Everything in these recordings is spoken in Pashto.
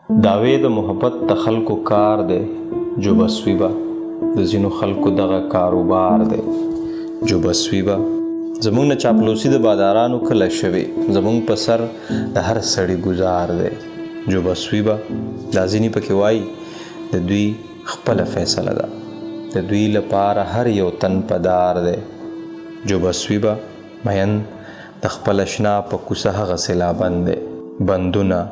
دعوې د محبت د خلکو کار دی جو بسوي به د ځینو خلکو دغه کاروبار دی جو بسوي به زمونږ نه چاپلوسي د بادارانو کله شوې زمونږ په سر د هر سړي گزار دی جو بسوي به دا ځینې پکې وایي د دوی خپله فیصله ده د دوی لپاره هر یو تن پدار دی جو بسوي به مین د خپل اشنا په کوڅه هغسې لا بند دی بندونه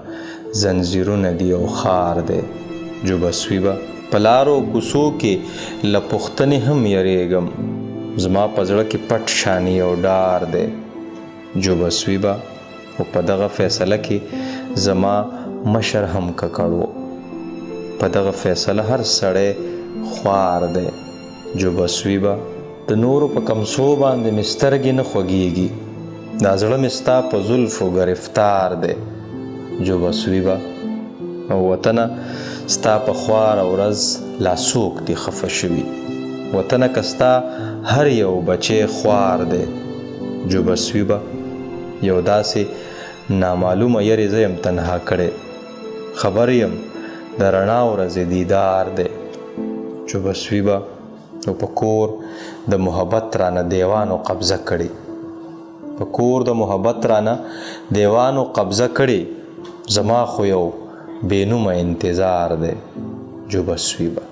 زنځیرونه دي او خار دی جو بسوي به په لارو کوڅو کې له پوښتنې هم یریږم زما په زړه کې پټ شاني او ډار دی جو بسوي به او په دغه فیصله کې زما مشر هم ککړ و په دغه فیصله هر سړی خوار دی جو بسوي به د نورو په کمسو باندې مې سترګې نه خوږیږي دا زړه مې ستا په زلفو گرفتار دی جو بسوي به او وطنه ستا په خواره ورځ لا څوک دي خفه شوي وطنه که ستا هر یو بچی خوار دی جو بسوي به یو داسې نامعلومه یری زه یم تنها کړی خبر یم د رڼا ورځې دیدار دی جو بسوي به او په کور د محبت رانه دیوانو قبضه کړي په کور د محبت رانه دیوانو قبضه کړي زما خو یو بې نومه انتظار دی جو بسوي به